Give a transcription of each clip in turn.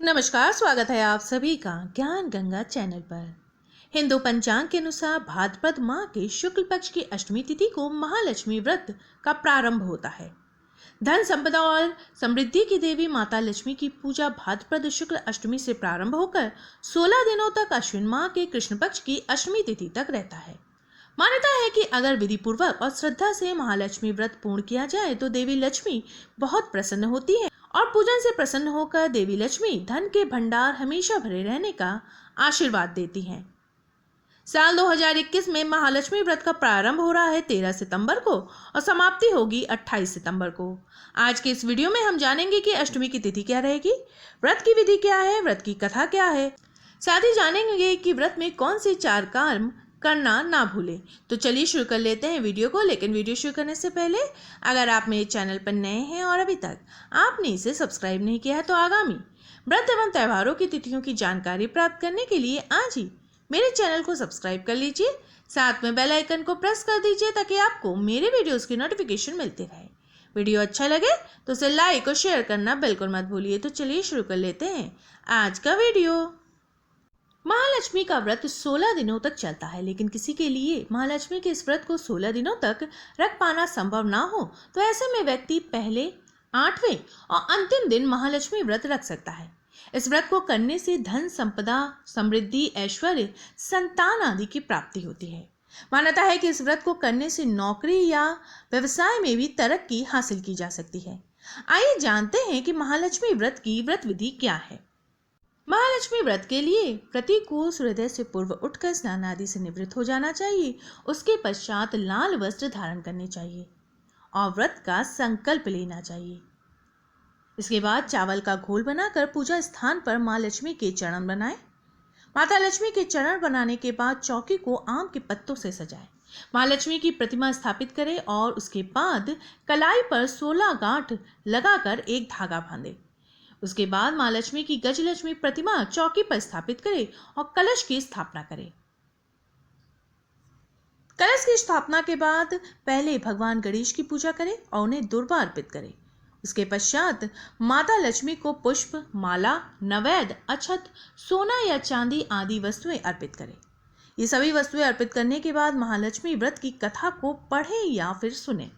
नमस्कार, स्वागत है आप सभी का ज्ञान गंगा चैनल पर। हिंदू पंचांग के अनुसार भाद्रपद माह के शुक्ल पक्ष की अष्टमी तिथि को महालक्ष्मी व्रत का प्रारंभ होता है। धन संपदा और समृद्धि की देवी माता लक्ष्मी की पूजा भाद्रपद शुक्ल अष्टमी से प्रारंभ होकर 16 दिनों तक अश्विन माह के कृष्ण पक्ष की अष्टमी तिथि तक रहता है। मान्यता है कि अगर विधि पूर्वक और श्रद्धा से महालक्ष्मी व्रत पूर्ण किया जाए तो देवी लक्ष्मी बहुत प्रसन्न होती है और पूजन से प्रसन्न होकर देवी लक्ष्मी धन के भंडार हमेशा भरे रहने का आशीर्वाद देती हैं। साल 2021 में महालक्ष्मी व्रत का प्रारंभ हो रहा है 13 सितंबर को और समाप्ति होगी 28 सितंबर को। आज के इस वीडियो में हम जानेंगे कि अष्टमी की तिथि क्या रहेगी, व्रत की विधि क्या है, व्रत की कथा क्या है, साथ ही जानेंगे कि व्रत में कौन से 4 काम करना ना भूलें। तो चलिए शुरू कर लेते हैं वीडियो को। लेकिन वीडियो शुरू करने से पहले अगर आप मेरे चैनल पर नए हैं और अभी तक आपने इसे सब्सक्राइब नहीं किया है तो आगामी व्रत एवं त्योहारों की तिथियों की जानकारी प्राप्त करने के लिए आज ही मेरे चैनल को सब्सक्राइब कर लीजिए, साथ में बेल आइकन को प्रेस कर दीजिए ताकि आपको मेरे वीडियोस की नोटिफिकेशन मिलती रहे। वीडियो अच्छा लगे तो उसे लाइक और शेयर करना बिल्कुल मत भूलिए। तो चलिए शुरू कर लेते हैं आज का वीडियो। महालक्ष्मी का व्रत 16 दिनों तक चलता है, लेकिन किसी के लिए महालक्ष्मी के इस व्रत को 16 दिनों तक रख पाना संभव ना हो तो ऐसे में व्यक्ति पहले, 8वें और अंतिम दिन महालक्ष्मी व्रत रख सकता है। इस व्रत को करने से धन संपदा, समृद्धि, ऐश्वर्य, संतान आदि की प्राप्ति होती है। मान्यता है कि इस व्रत को करने से नौकरी या व्यवसाय में भी तरक्की हासिल की जा सकती है। आइए जानते हैं कि महालक्ष्मी व्रत की व्रत विधि क्या है। महालक्ष्मी व्रत के लिए प्रतिकूल सूर्योदय से पूर्व उठकर स्नान आदि से निवृत्त हो जाना चाहिए। उसके पश्चात लाल वस्त्र धारण करने चाहिए और व्रत का संकल्प लेना चाहिए। इसके बाद चावल का घोल बनाकर पूजा स्थान पर माँ लक्ष्मी के चरण बनाएं। माता लक्ष्मी के चरण बनाने के बाद चौकी को आम के पत्तों से सजाएं। माँ लक्ष्मी की प्रतिमा स्थापित करें और उसके बाद कलाई पर 16 गांठ लगाकर एक धागा बांधें। उसके बाद माँ लक्ष्मी की गजलक्ष्मी प्रतिमा चौकी पर स्थापित करें और कलश की स्थापना करें। कलश की स्थापना के बाद पहले भगवान गणेश की पूजा करें और उन्हें दुर्वा अर्पित करें। उसके पश्चात माता लक्ष्मी को पुष्प, माला, नैवेद्य, अक्षत, सोना या चांदी आदि वस्तुएं अर्पित करें। ये सभी वस्तुएं अर्पित करने के बाद महालक्ष्मी व्रत की कथा को पढ़ें या फिर सुनें।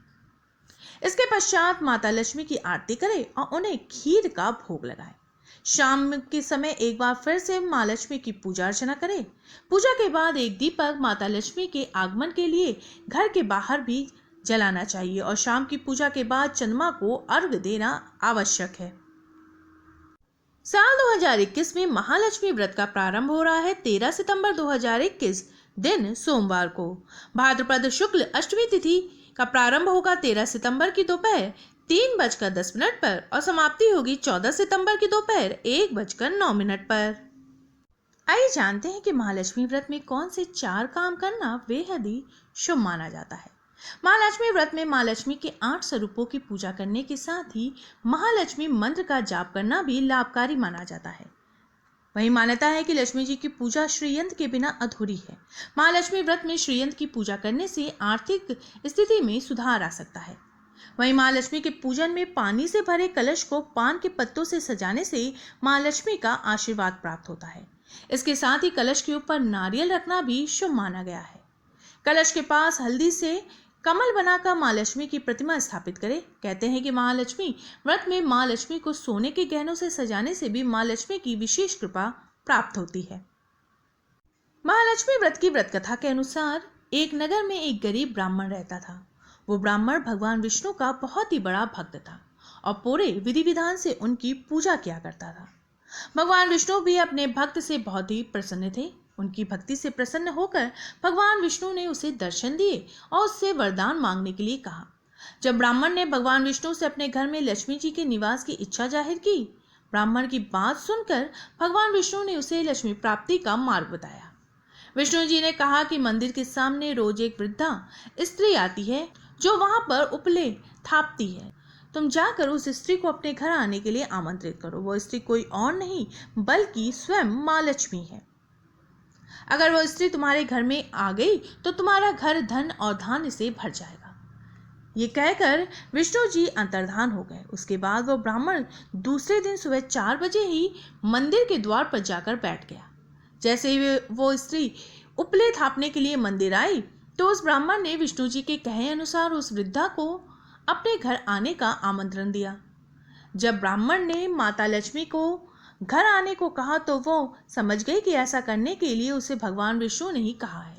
इसके पश्चात माता लक्ष्मी की आरती करें और उन्हें खीर का भोग लगाएं। शाम के समय एक बार फिर से माँ लक्ष्मी की पूजा अर्चना करें। पूजा के बाद एक दीपक माता लक्ष्मी के आगमन के लिए घर के बाहर भी जलाना चाहिए और शाम की पूजा के बाद चंद्रमा को अर्घ्य देना आवश्यक है। साल 2021 में महालक्ष्मी व्रत का प्रारंभ हो रहा है 13 सितंबर 2021 दिन सोमवार को। भाद्रपद शुक्ल अष्टमी तिथि का प्रारंभ होगा 13 सितंबर की दोपहर 3:10 पर और समाप्ति होगी 14 सितंबर की दोपहर 1:09 पर। आइए जानते हैं कि महालक्ष्मी व्रत में कौन से 4 काम करना बेहद ही शुभ माना जाता है। महालक्ष्मी व्रत में माँ लक्ष्मी के 8 स्वरूपों की पूजा करने के साथ ही महालक्ष्मी मंत्र का जाप करना भी लाभकारी माना जाता है। वही मान्यता है कि लक्ष्मी जी की पूजा श्रीयंत्र के बिना अधूरी है। महालक्ष्मी व्रत में श्रीयंत्र की पूजा करने से आर्थिक स्थिति में सुधार आ सकता है। वही महालक्ष्मी के पूजन में पानी से भरे कलश को पान के पत्तों से सजाने से माँ लक्ष्मी का आशीर्वाद प्राप्त होता है। इसके साथ ही कलश के ऊपर नारियल रखना भी शुभ माना गया है। कलश के पास हल्दी से कमल बनाकर माँ लक्ष्मी की प्रतिमा स्थापित करें। कहते हैं कि महालक्ष्मी व्रत में माँ लक्ष्मी को सोने के गहनों से सजाने से भी माँ लक्ष्मी की विशेष कृपा प्राप्त होती है। महालक्ष्मी व्रत की व्रत कथा के अनुसार एक नगर में एक गरीब ब्राह्मण रहता था। वो ब्राह्मण भगवान विष्णु का बहुत ही बड़ा भक्त था और पूरे विधि विधान से उनकी पूजा किया करता था। भगवान विष्णु भी अपने भक्त से बहुत ही प्रसन्न थे। उनकी भक्ति से प्रसन्न होकर भगवान विष्णु ने उसे दर्शन दिए और उससे वरदान मांगने के लिए कहा। जब ब्राह्मण ने भगवान विष्णु से अपने घर में लक्ष्मी जी के निवास की इच्छा जाहिर की, ब्राह्मण की बात सुनकर भगवान विष्णु ने उसे लक्ष्मी प्राप्ति का मार्ग बताया। विष्णु जी ने कहा कि मंदिर के सामने रोज एक वृद्धा स्त्री आती है जो वहां पर उपले थापती है। तुम जाकर उस स्त्री को अपने घर आने के लिए आमंत्रित करो। वो स्त्री कोई और नहीं बल्कि स्वयं माँ लक्ष्मी है। अगर वो स्त्री तुम्हारे घर में आ गई तो तुम्हारा घर धन और धान्य से भर जाएगा। ये कहकर विष्णु जी अंतर्धान हो गए। उसके बाद वो ब्राह्मण दूसरे दिन सुबह 4 बजे ही मंदिर के द्वार पर जाकर बैठ गया। जैसे ही वो स्त्री उपले थापने के लिए मंदिर आई तो उस ब्राह्मण ने विष्णु जी के कहे अनुसार उस वृद्धा को अपने घर आने का आमंत्रण दिया। जब ब्राह्मण ने माता लक्ष्मी को घर आने को कहा तो वो समझ गई कि ऐसा करने के लिए उसे भगवान विष्णु ने ही कहा है।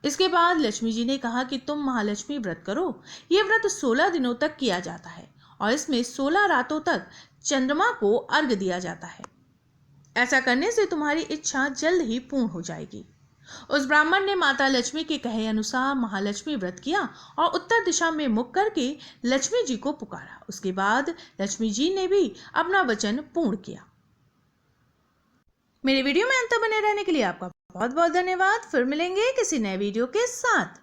इसके बाद लक्ष्मी जी ने कहा कि तुम महालक्ष्मी व्रत करो। ये व्रत 16 दिनों तक किया जाता है और इसमें 16 रातों तक चंद्रमा को अर्घ्य दिया जाता है। ऐसा करने से तुम्हारी इच्छा जल्द ही पूर्ण हो जाएगी। उस ब्राह्मण ने माता लक्ष्मी के कहे अनुसार महालक्ष्मी व्रत किया और उत्तर दिशा में मुख करके लक्ष्मी जी को पुकारा। उसके बाद लक्ष्मी जी ने भी अपना वचन पूर्ण किया। मेरे वीडियो में अंत तक बने रहने के लिए आपका बहुत बहुत धन्यवाद। फिर मिलेंगे किसी नए वीडियो के साथ।